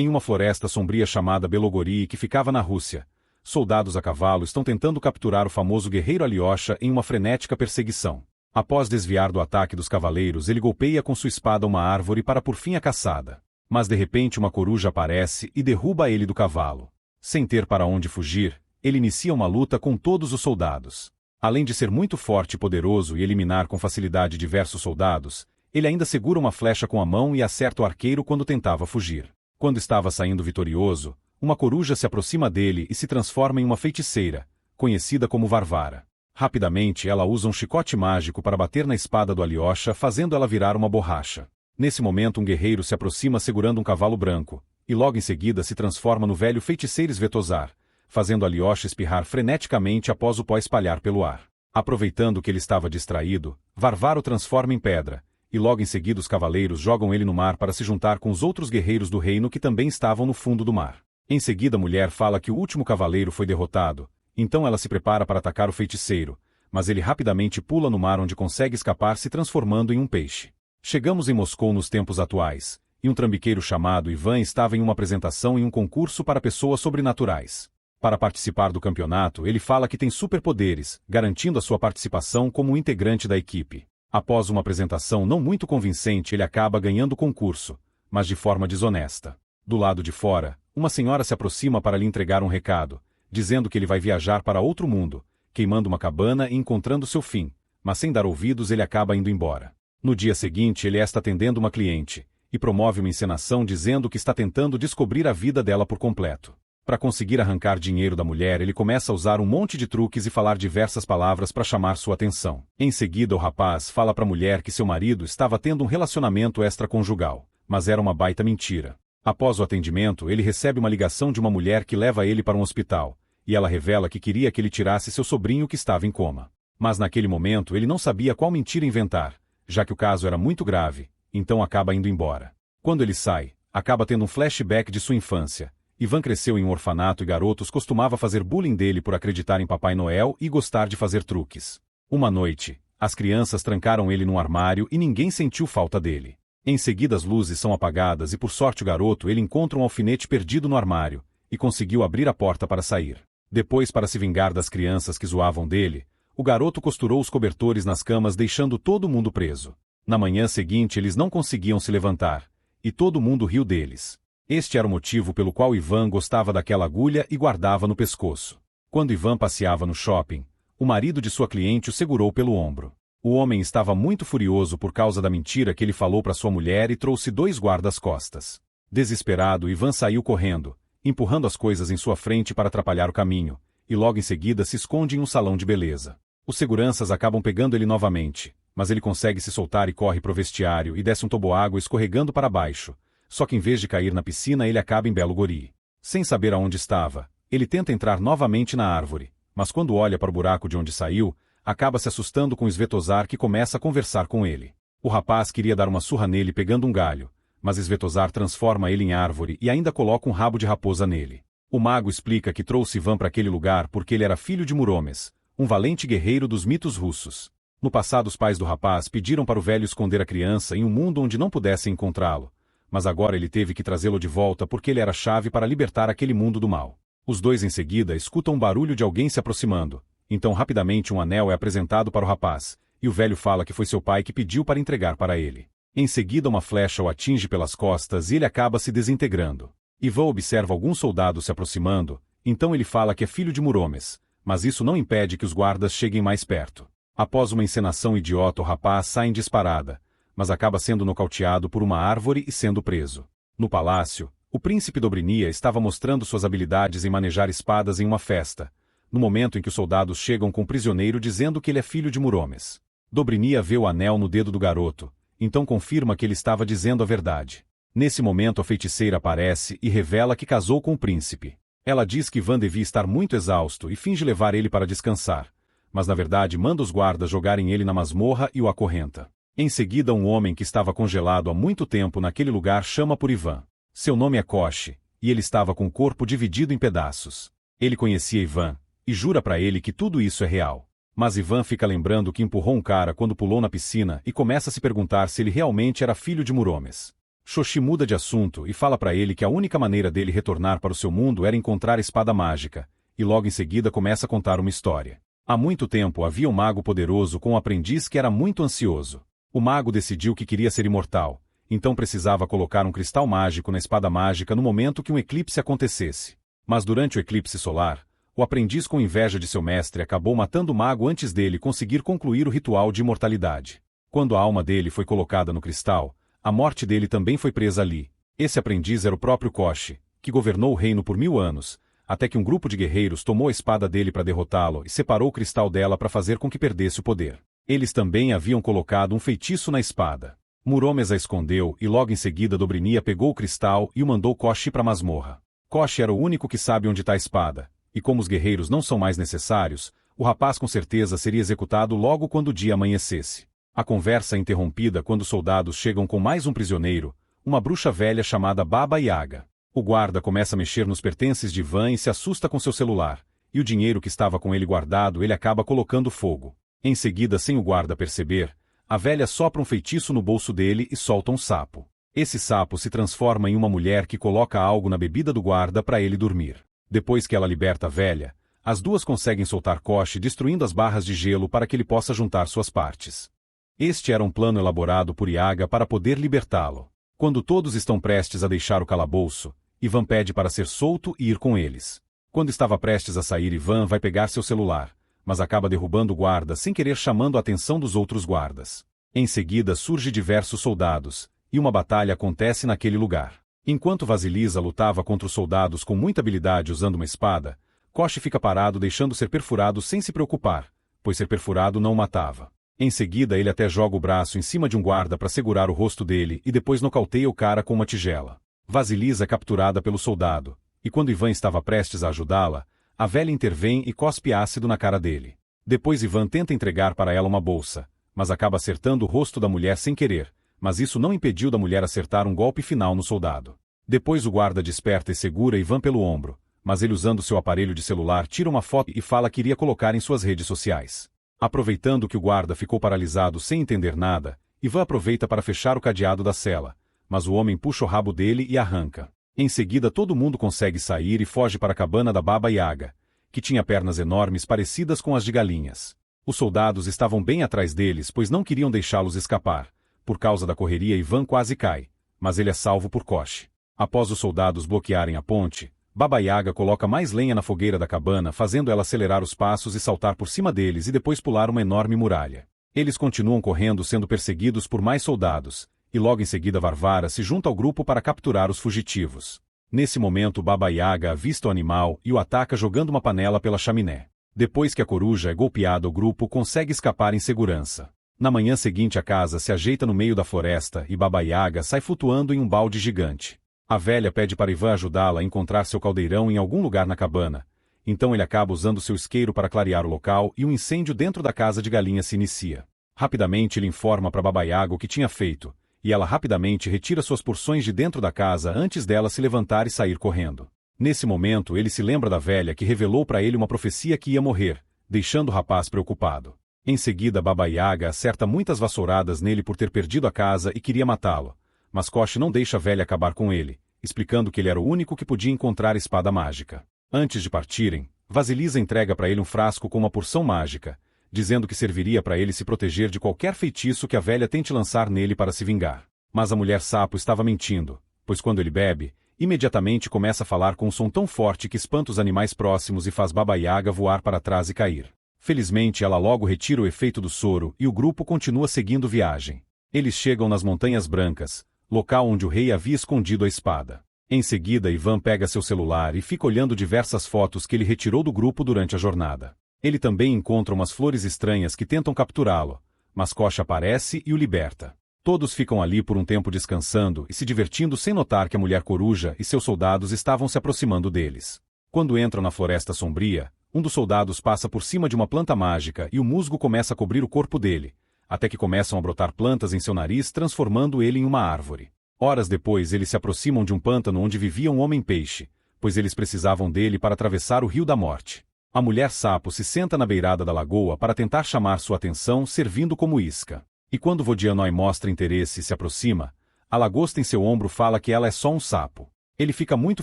Em uma floresta sombria chamada Belogori que ficava na Rússia, soldados a cavalo estão tentando capturar o famoso guerreiro Alyosha em uma frenética perseguição. Após desviar do ataque dos cavaleiros, ele golpeia com sua espada uma árvore para por fim a caçada. Mas de repente uma coruja aparece e derruba ele do cavalo. Sem ter para onde fugir, ele inicia uma luta com todos os soldados. Além de ser muito forte e poderoso e eliminar com facilidade diversos soldados, ele ainda segura uma flecha com a mão e acerta o arqueiro quando tentava fugir. Quando estava saindo vitorioso, uma coruja se aproxima dele e se transforma em uma feiticeira, conhecida como Varvara. Rapidamente ela usa um chicote mágico para bater na espada do Alyosha, fazendo ela virar uma borracha. Nesse momento um guerreiro se aproxima segurando um cavalo branco, e logo em seguida se transforma no velho feiticeiro Svetozar, fazendo Alyosha espirrar freneticamente após o pó espalhar pelo ar. Aproveitando que ele estava distraído, Varvara o transforma em pedra, e logo em seguida os cavaleiros jogam ele no mar para se juntar com os outros guerreiros do reino que também estavam no fundo do mar. Em seguida a mulher fala que o último cavaleiro foi derrotado, então ela se prepara para atacar o feiticeiro, mas ele rapidamente pula no mar onde consegue escapar se transformando em um peixe. Chegamos em Moscou nos tempos atuais, e um trambiqueiro chamado Ivan estava em uma apresentação em um concurso para pessoas sobrenaturais. Para participar do campeonato, ele fala que tem superpoderes, garantindo a sua participação como um integrante da equipe. Após uma apresentação não muito convincente, ele acaba ganhando o concurso, mas de forma desonesta. Do lado de fora, uma senhora se aproxima para lhe entregar um recado, dizendo que ele vai viajar para outro mundo, queimando uma cabana e encontrando seu fim, mas sem dar ouvidos ele acaba indo embora. No dia seguinte ele está atendendo uma cliente, e promove uma encenação dizendo que está tentando descobrir a vida dela por completo. Para conseguir arrancar dinheiro da mulher, ele começa a usar um monte de truques e falar diversas palavras para chamar sua atenção. Em seguida, o rapaz fala para a mulher que seu marido estava tendo um relacionamento extraconjugal, mas era uma baita mentira. Após o atendimento, ele recebe uma ligação de uma mulher que leva ele para um hospital, e ela revela que queria que ele tirasse seu sobrinho que estava em coma. Mas naquele momento ele não sabia qual mentira inventar, já que o caso era muito grave, então acaba indo embora. Quando ele sai, acaba tendo um flashback de sua infância. Ivan cresceu em um orfanato e garotos costumavam fazer bullying dele por acreditar em Papai Noel e gostar de fazer truques. Uma noite, as crianças trancaram ele num armário e ninguém sentiu falta dele. Em seguida as luzes são apagadas e por sorte o garoto ele encontra um alfinete perdido no armário, e conseguiu abrir a porta para sair. Depois, para se vingar das crianças que zoavam dele, o garoto costurou os cobertores nas camas deixando todo mundo preso. Na manhã seguinte eles não conseguiam se levantar, e todo mundo riu deles. Este era o motivo pelo qual Ivan gostava daquela agulha e guardava no pescoço. Quando Ivan passeava no shopping, o marido de sua cliente o segurou pelo ombro. O homem estava muito furioso por causa da mentira que ele falou para sua mulher e trouxe 2 guardas-costas. Desesperado, Ivan saiu correndo, empurrando as coisas em sua frente para atrapalhar o caminho, e logo em seguida se esconde em um salão de beleza. Os seguranças acabam pegando ele novamente, mas ele consegue se soltar e corre para o vestiário e desce um toboágua escorregando para baixo. Só que em vez de cair na piscina ele acaba em Belogori. Sem saber aonde estava, ele tenta entrar novamente na árvore, mas quando olha para o buraco de onde saiu, acaba se assustando com Svetozar que começa a conversar com ele. O rapaz queria dar uma surra nele pegando um galho, mas Svetozar transforma ele em árvore e ainda coloca um rabo de raposa nele. O mago explica que trouxe Ivan para aquele lugar porque ele era filho de Muromes, um valente guerreiro dos mitos russos. No passado os pais do rapaz pediram para o velho esconder a criança em um mundo onde não pudessem encontrá-lo, mas agora ele teve que trazê-lo de volta porque ele era a chave para libertar aquele mundo do mal. Os dois em seguida escutam um barulho de alguém se aproximando, então rapidamente um anel é apresentado para o rapaz, e o velho fala que foi seu pai que pediu para entregar para ele. Em seguida uma flecha o atinge pelas costas e ele acaba se desintegrando. Ivan observa alguns soldados se aproximando, então ele fala que é filho de Muromes, mas isso não impede que os guardas cheguem mais perto. Após uma encenação idiota o rapaz sai em disparada, mas acaba sendo nocauteado por uma árvore e sendo preso. No palácio, o príncipe Dobrynia estava mostrando suas habilidades em manejar espadas em uma festa, no momento em que os soldados chegam com o prisioneiro dizendo que ele é filho de Muromes. Dobrynia vê o anel no dedo do garoto, então confirma que ele estava dizendo a verdade. Nesse momento a feiticeira aparece e revela que casou com o príncipe. Ela diz que Ivan devia estar muito exausto e finge levar ele para descansar, mas na verdade manda os guardas jogarem ele na masmorra e o acorrenta. Em seguida um homem que estava congelado há muito tempo naquele lugar chama por Ivan. Seu nome é Koshi, e ele estava com o corpo dividido em pedaços. Ele conhecia Ivan, e jura para ele que tudo isso é real. Mas Ivan fica lembrando que empurrou um cara quando pulou na piscina e começa a se perguntar se ele realmente era filho de Muromes. Xoxi muda de assunto e fala para ele que a única maneira dele retornar para o seu mundo era encontrar a espada mágica, e logo em seguida começa a contar uma história. Há muito tempo havia um mago poderoso com um aprendiz que era muito ansioso. O mago decidiu que queria ser imortal, então precisava colocar um cristal mágico na espada mágica no momento que um eclipse acontecesse. Mas durante o eclipse solar, o aprendiz com inveja de seu mestre acabou matando o mago antes dele conseguir concluir o ritual de imortalidade. Quando a alma dele foi colocada no cristal, a morte dele também foi presa ali. Esse aprendiz era o próprio Koshi, que governou o reino por 1000 anos, até que um grupo de guerreiros tomou a espada dele para derrotá-lo e separou o cristal dela para fazer com que perdesse o poder. Eles também haviam colocado um feitiço na espada. Muromes a escondeu e logo em seguida Dobrinia pegou o cristal e o mandou Koshi para a masmorra. Koshi era o único que sabe onde está a espada, e como os guerreiros não são mais necessários, o rapaz com certeza seria executado logo quando o dia amanhecesse. A conversa é interrompida quando os soldados chegam com mais um prisioneiro, uma bruxa velha chamada Baba Yaga. O guarda começa a mexer nos pertences de Ivan e se assusta com seu celular, e o dinheiro que estava com ele guardado ele acaba colocando fogo. Em seguida, sem o guarda perceber, a velha sopra um feitiço no bolso dele e solta um sapo. Esse sapo se transforma em uma mulher que coloca algo na bebida do guarda para ele dormir. Depois que ela liberta a velha, as duas conseguem soltar Koshi destruindo as barras de gelo para que ele possa juntar suas partes. Este era um plano elaborado por Yaga para poder libertá-lo. Quando todos estão prestes a deixar o calabouço, Ivan pede para ser solto e ir com eles. Quando estava prestes a sair, Ivan vai pegar seu celular, mas acaba derrubando o guarda sem querer, chamando a atenção dos outros guardas. Em seguida surge diversos soldados, e uma batalha acontece naquele lugar. Enquanto Vasilisa lutava contra os soldados com muita habilidade usando uma espada, Koshi fica parado deixando ser perfurado sem se preocupar, pois ser perfurado não o matava. Em seguida ele até joga o braço em cima de um guarda para segurar o rosto dele e depois nocauteia o cara com uma tigela. Vasilisa é capturada pelo soldado, e quando Ivan estava prestes a ajudá-la, a velha intervém e cospe ácido na cara dele. Depois Ivan tenta entregar para ela uma bolsa, mas acaba acertando o rosto da mulher sem querer, mas isso não impediu da mulher acertar um golpe final no soldado. Depois o guarda desperta e segura Ivan pelo ombro, mas ele usando seu aparelho de celular tira uma foto e fala que iria colocar em suas redes sociais. Aproveitando que o guarda ficou paralisado sem entender nada, Ivan aproveita para fechar o cadeado da cela, mas o homem puxa o rabo dele e arranca. Em seguida todo mundo consegue sair e foge para a cabana da Baba Yaga, que tinha pernas enormes parecidas com as de galinhas. Os soldados estavam bem atrás deles pois não queriam deixá-los escapar. Por causa da correria Ivan quase cai, mas ele é salvo por Koshi. Após os soldados bloquearem a ponte, Baba Yaga coloca mais lenha na fogueira da cabana fazendo ela acelerar os passos e saltar por cima deles e depois pular uma enorme muralha. Eles continuam correndo sendo perseguidos por mais soldados, e logo em seguida Varvara se junta ao grupo para capturar os fugitivos. Nesse momento Baba Yaga avista o animal e o ataca jogando uma panela pela chaminé. Depois que a coruja é golpeada o grupo consegue escapar em segurança. Na manhã seguinte a casa se ajeita no meio da floresta e Baba Yaga sai flutuando em um balde gigante. A velha pede para Ivan ajudá-la a encontrar seu caldeirão em algum lugar na cabana. Então ele acaba usando seu isqueiro para clarear o local e um incêndio dentro da casa de galinha se inicia. Rapidamente ele informa para Baba Yaga o que tinha feito, e ela rapidamente retira suas porções de dentro da casa antes dela se levantar e sair correndo. Nesse momento ele se lembra da velha que revelou para ele uma profecia que ia morrer, deixando o rapaz preocupado. Em seguida Baba Yaga acerta muitas vassouradas nele por ter perdido a casa e queria matá-lo, mas Koshi não deixa a velha acabar com ele, explicando que ele era o único que podia encontrar a espada mágica. Antes de partirem, Vasilisa entrega para ele um frasco com uma porção mágica, dizendo que serviria para ele se proteger de qualquer feitiço que a velha tente lançar nele para se vingar. Mas a mulher sapo estava mentindo, pois quando ele bebe, imediatamente começa a falar com um som tão forte que espanta os animais próximos e faz Baba Yaga voar para trás e cair. Felizmente ela logo retira o efeito do soro e o grupo continua seguindo viagem. Eles chegam nas Montanhas Brancas, local onde o rei havia escondido a espada. Em seguida Ivan pega seu celular e fica olhando diversas fotos que ele retirou do grupo durante a jornada. Ele também encontra umas flores estranhas que tentam capturá-lo, mas Koshi aparece e o liberta. Todos ficam ali por um tempo descansando e se divertindo sem notar que a mulher coruja e seus soldados estavam se aproximando deles. Quando entram na floresta sombria, um dos soldados passa por cima de uma planta mágica e o musgo começa a cobrir o corpo dele, até que começam a brotar plantas em seu nariz transformando ele em uma árvore. Horas depois eles se aproximam de um pântano onde vivia um homem-peixe, pois eles precisavam dele para atravessar o Rio da Morte. A mulher sapo se senta na beirada da lagoa para tentar chamar sua atenção servindo como isca. E quando Vodianoi mostra interesse e se aproxima, A lagosta em seu ombro fala que ela é só um sapo. Ele fica muito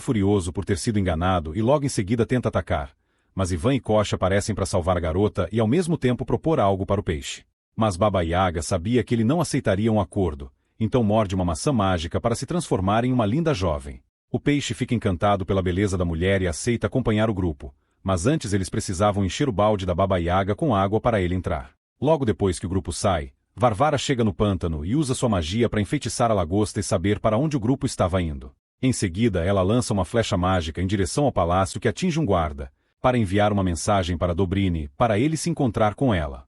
furioso por ter sido enganado e logo em seguida tenta atacar. Mas Ivan e Kosh aparecem para salvar a garota e ao mesmo tempo propor algo para o peixe. Mas Baba Yaga sabia que ele não aceitaria um acordo, então morde uma maçã mágica para se transformar em uma linda jovem. O peixe fica encantado pela beleza da mulher e aceita acompanhar o grupo, mas antes eles precisavam encher o balde da Baba Yaga com água para ele entrar. Logo depois que o grupo sai, Varvara chega no pântano e usa sua magia para enfeitiçar a lagosta e saber para onde o grupo estava indo. Em seguida, ela lança uma flecha mágica em direção ao palácio que atinge um guarda, para enviar uma mensagem para Dobryni, para ele se encontrar com ela.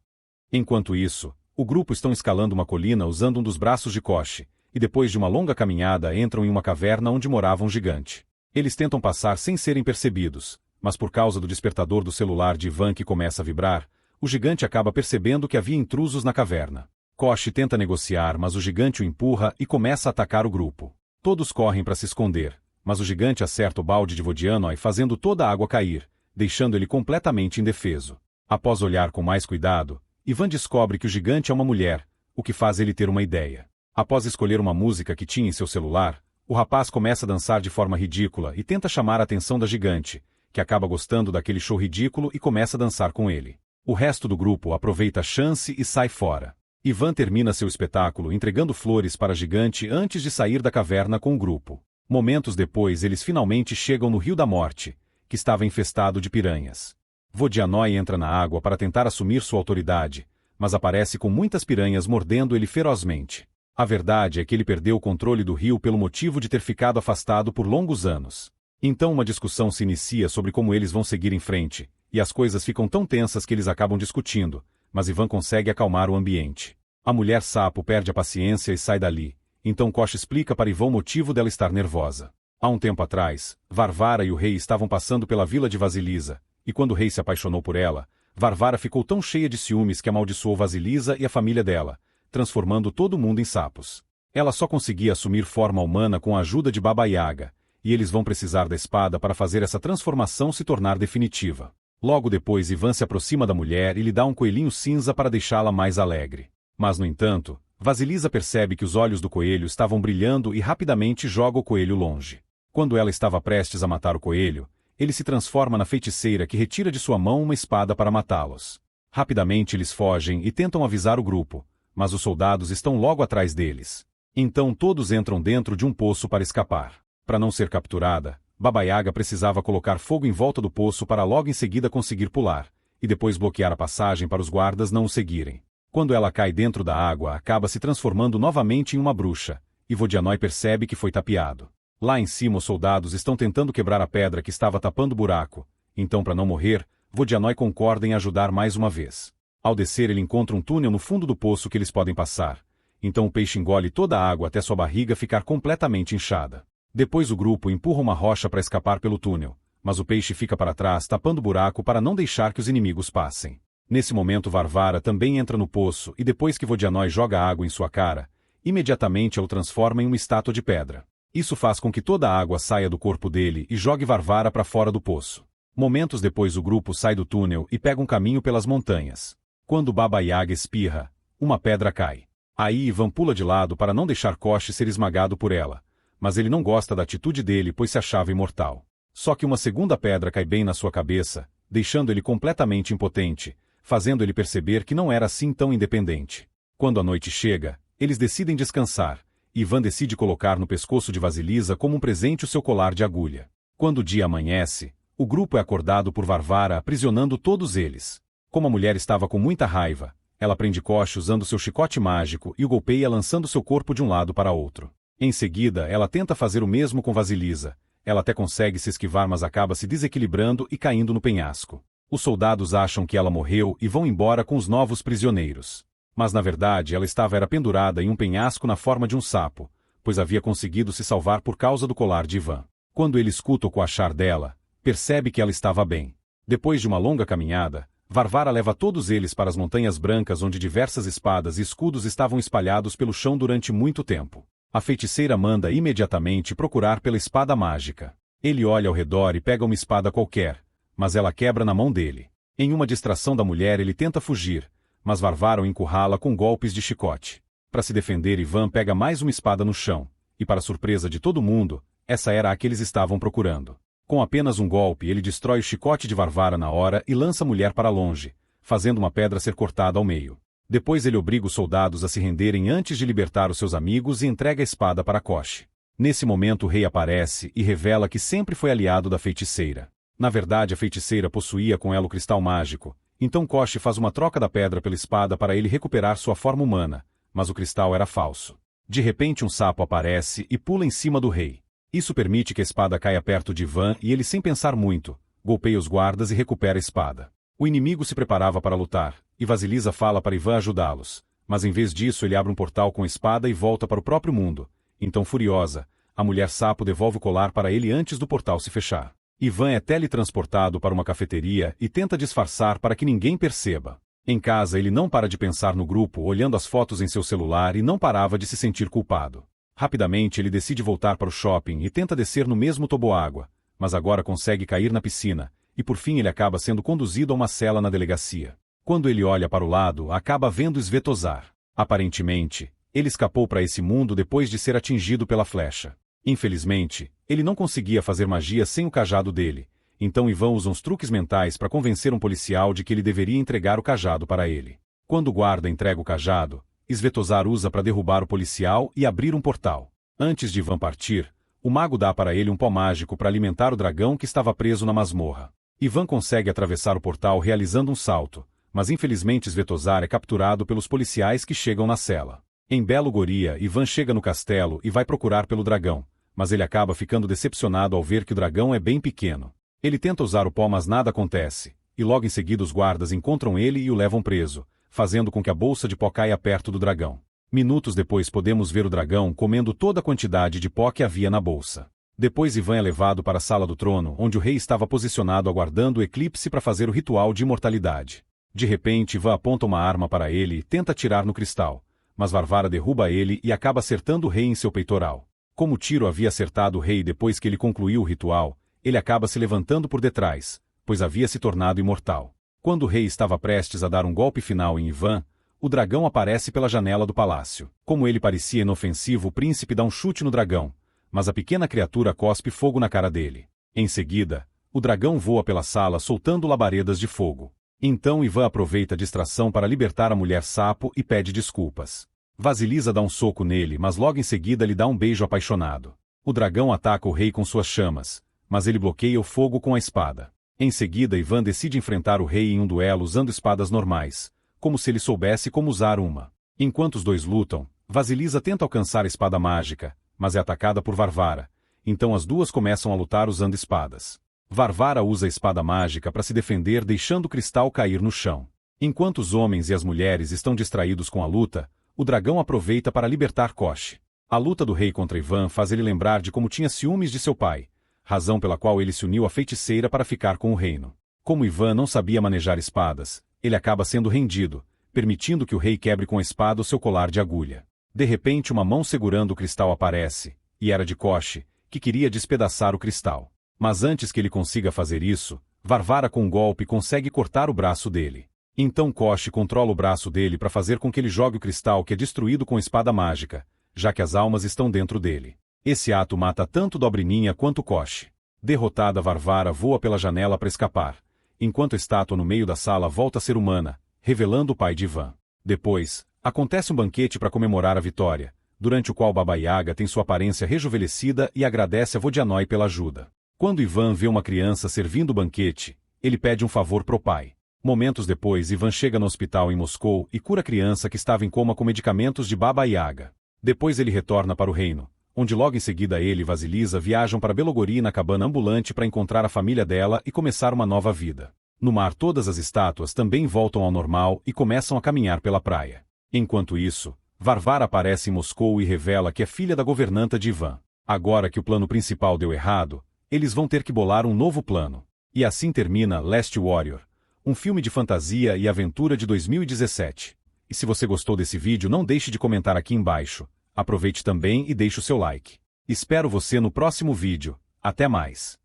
Enquanto isso, o grupo estão escalando uma colina usando um dos braços de Kosh, e depois de uma longa caminhada entram em uma caverna onde morava um gigante. Eles tentam passar sem serem percebidos, mas por causa do despertador do celular de Ivan que começa a vibrar, o gigante acaba percebendo que havia intrusos na caverna. Kosh tenta negociar, mas o gigante o empurra e começa a atacar o grupo. Todos correm para se esconder, mas o gigante acerta o balde de Vodianoi fazendo toda a água cair, deixando ele completamente indefeso. Após olhar com mais cuidado, Ivan descobre que o gigante é uma mulher, o que faz ele ter uma ideia. Após escolher uma música que tinha em seu celular, o rapaz começa a dançar de forma ridícula e tenta chamar a atenção da gigante, que acaba gostando daquele show ridículo e começa a dançar com ele. O resto do grupo aproveita a chance e sai fora. Ivan termina seu espetáculo entregando flores para a gigante antes de sair da caverna com o grupo. Momentos depois eles finalmente chegam no Rio da Morte, que estava infestado de piranhas. Vodianoi entra na água para tentar assumir sua autoridade, mas aparece com muitas piranhas mordendo ele ferozmente. A verdade é que ele perdeu o controle do rio pelo motivo de ter ficado afastado por longos anos. Então uma discussão se inicia sobre como eles vão seguir em frente, e as coisas ficam tão tensas que eles acabam discutindo, mas Ivan consegue acalmar o ambiente. A mulher sapo perde a paciência e sai dali, então Kosh explica para Ivan o motivo dela estar nervosa. Há um tempo atrás, Varvara e o rei estavam passando pela vila de Vasilisa, e quando o rei se apaixonou por ela, Varvara ficou tão cheia de ciúmes que amaldiçoou Vasilisa e a família dela, transformando todo mundo em sapos. Ela só conseguia assumir forma humana com a ajuda de Baba Yaga, e eles vão precisar da espada para fazer essa transformação se tornar definitiva. Logo depois Ivan se aproxima da mulher e lhe dá um coelhinho cinza para deixá-la mais alegre. Mas no entanto, Vasilisa percebe que os olhos do coelho estavam brilhando e rapidamente joga o coelho longe. Quando ela estava prestes a matar o coelho, ele se transforma na feiticeira que retira de sua mão uma espada para matá-los. Rapidamente eles fogem e tentam avisar o grupo, mas os soldados estão logo atrás deles. Então todos entram dentro de um poço para escapar. Para não ser capturada, Baba Yaga precisava colocar fogo em volta do poço para logo em seguida conseguir pular, e depois bloquear a passagem para os guardas não o seguirem. Quando ela cai dentro da água, acaba se transformando novamente em uma bruxa, e Vodianoi percebe que foi tapeado. Lá em cima os soldados estão tentando quebrar a pedra que estava tapando o buraco, então para não morrer, Vodianoi concorda em ajudar mais uma vez. Ao descer ele encontra um túnel no fundo do poço que eles podem passar, então o peixe engole toda a água até sua barriga ficar completamente inchada. Depois o grupo empurra uma rocha para escapar pelo túnel, mas o peixe fica para trás tapando o buraco para não deixar que os inimigos passem. Nesse momento Varvara também entra no poço e depois que Vodianoi joga água em sua cara, imediatamente ela o transforma em uma estátua de pedra. Isso faz com que toda a água saia do corpo dele e jogue Varvara para fora do poço. Momentos depois o grupo sai do túnel e pega um caminho pelas montanhas. Quando Baba Yaga espirra, uma pedra cai. Aí Ivan pula de lado para não deixar Kosh ser esmagado por ela, mas ele não gosta da atitude dele pois se achava imortal. Só que uma segunda pedra cai bem na sua cabeça, deixando ele completamente impotente, fazendo ele perceber que não era assim tão independente. Quando a noite chega, eles decidem descansar, e Ivan decide colocar no pescoço de Vasilisa como um presente o seu colar de agulha. Quando o dia amanhece, o grupo é acordado por Varvara aprisionando todos eles. Como a mulher estava com muita raiva, ela prende Kosh usando seu chicote mágico e o golpeia lançando seu corpo de um lado para outro. Em seguida, ela tenta fazer o mesmo com Vasilisa. Ela até consegue se esquivar mas acaba se desequilibrando e caindo no penhasco. Os soldados acham que ela morreu e vão embora com os novos prisioneiros. Mas na verdade ela estava pendurada em um penhasco na forma de um sapo, pois havia conseguido se salvar por causa do colar de Ivan. Quando ele escuta o coachar dela, percebe que ela estava bem. Depois de uma longa caminhada, Varvara leva todos eles para as Montanhas Brancas onde diversas espadas e escudos estavam espalhados pelo chão durante muito tempo. A feiticeira manda imediatamente procurar pela espada mágica. Ele olha ao redor e pega uma espada qualquer, mas ela quebra na mão dele. Em uma distração da mulher ele tenta fugir, mas Varvara o encurrala com golpes de chicote. Para se defender, Ivan pega mais uma espada no chão, e para surpresa de todo mundo, essa era a que eles estavam procurando. Com apenas um golpe, ele destrói o chicote de Varvara na hora e lança a mulher para longe, fazendo uma pedra ser cortada ao meio. Depois ele obriga os soldados a se renderem antes de libertar os seus amigos e entrega a espada para Kosh. Nesse momento o rei aparece e revela que sempre foi aliado da feiticeira. Na verdade, a feiticeira possuía com ela o cristal mágico, então Kosh faz uma troca da pedra pela espada para ele recuperar sua forma humana, mas o cristal era falso. De repente um sapo aparece e pula em cima do rei. Isso permite que a espada caia perto de Ivan e ele, sem pensar muito, golpeia os guardas e recupera a espada. O inimigo se preparava para lutar, e Vasilisa fala para Ivan ajudá-los, mas em vez disso ele abre um portal com a espada e volta para o próprio mundo. Então, furiosa, a mulher sapo devolve o colar para ele antes do portal se fechar. Ivan é teletransportado para uma cafeteria e tenta disfarçar para que ninguém perceba. Em casa ele não para de pensar no grupo, olhando as fotos em seu celular e não parava de se sentir culpado. Rapidamente ele decide voltar para o shopping e tenta descer no mesmo toboágua, mas agora consegue cair na piscina, e por fim ele acaba sendo conduzido a uma cela na delegacia. Quando ele olha para o lado, acaba vendo Svetozar. Aparentemente, ele escapou para esse mundo depois de ser atingido pela flecha. Infelizmente, ele não conseguia fazer magia sem o cajado dele, então Ivan usa uns truques mentais para convencer um policial de que ele deveria entregar o cajado para ele. Quando o guarda entrega o cajado, Svetozar usa para derrubar o policial e abrir um portal. Antes de Ivan partir, o mago dá para ele um pó mágico para alimentar o dragão que estava preso na masmorra. Ivan consegue atravessar o portal realizando um salto, mas infelizmente Svetozar é capturado pelos policiais que chegam na cela. Em Belo Goria, Ivan chega no castelo e vai procurar pelo dragão, mas ele acaba ficando decepcionado ao ver que o dragão é bem pequeno. Ele tenta usar o pó, mas nada acontece, e logo em seguida os guardas encontram ele e o levam preso, fazendo com que a bolsa de pó caia perto do dragão. Minutos depois podemos ver o dragão comendo toda a quantidade de pó que havia na bolsa. Depois Ivan é levado para a sala do trono, onde o rei estava posicionado aguardando o eclipse para fazer o ritual de imortalidade. De repente Ivan aponta uma arma para ele e tenta atirar no cristal, mas Varvara derruba ele e acaba acertando o rei em seu peitoral. Como o tiro havia acertado o rei depois que ele concluiu o ritual, ele acaba se levantando por detrás, pois havia se tornado imortal. Quando o rei estava prestes a dar um golpe final em Ivan, o dragão aparece pela janela do palácio. Como ele parecia inofensivo, o príncipe dá um chute no dragão, mas a pequena criatura cospe fogo na cara dele. Em seguida, o dragão voa pela sala soltando labaredas de fogo. Então Ivan aproveita a distração para libertar a mulher sapo e pede desculpas. Vasilisa dá um soco nele, mas logo em seguida lhe dá um beijo apaixonado. O dragão ataca o rei com suas chamas, mas ele bloqueia o fogo com a espada. Em seguida Ivan decide enfrentar o rei em um duelo usando espadas normais, como se ele soubesse como usar uma. Enquanto os dois lutam, Vasilisa tenta alcançar a espada mágica, mas é atacada por Varvara, então as duas começam a lutar usando espadas. Varvara usa a espada mágica para se defender, deixando o cristal cair no chão. Enquanto os homens e as mulheres estão distraídos com a luta, o dragão aproveita para libertar Kosh. A luta do rei contra Ivan faz ele lembrar de como tinha ciúmes de seu pai, razão pela qual ele se uniu à feiticeira para ficar com o reino. Como Ivan não sabia manejar espadas, ele acaba sendo rendido, permitindo que o rei quebre com a espada o seu colar de agulha. De repente uma mão segurando o cristal aparece, e era de Kosh, que queria despedaçar o cristal. Mas antes que ele consiga fazer isso, Varvara com um golpe consegue cortar o braço dele. Então Kosh controla o braço dele para fazer com que ele jogue o cristal, que é destruído com espada mágica, já que as almas estão dentro dele. Esse ato mata tanto Dobrininha quanto Kosh. Derrotada, Varvara voa pela janela para escapar, enquanto a estátua no meio da sala volta a ser humana, revelando o pai de Ivan. Depois, acontece um banquete para comemorar a vitória, durante o qual Baba Yaga tem sua aparência rejuvenescida e agradece a Vodianói pela ajuda. Quando Ivan vê uma criança servindo o banquete, ele pede um favor pro pai. Momentos depois, Ivan chega no hospital em Moscou e cura a criança que estava em coma com medicamentos de Baba Yaga. Depois ele retorna para o reino, onde logo em seguida ele e Vasilisa viajam para Belogori na cabana ambulante para encontrar a família dela e começar uma nova vida. No mar todas as estátuas também voltam ao normal e começam a caminhar pela praia. Enquanto isso, Varvara aparece em Moscou e revela que é filha da governanta de Ivan. Agora que o plano principal deu errado, eles vão ter que bolar um novo plano. E assim termina Last Warrior, um filme de fantasia e aventura de 2017. E se você gostou desse vídeo, não deixe de comentar aqui embaixo. Aproveite também e deixe o seu like. Espero você no próximo vídeo. Até mais!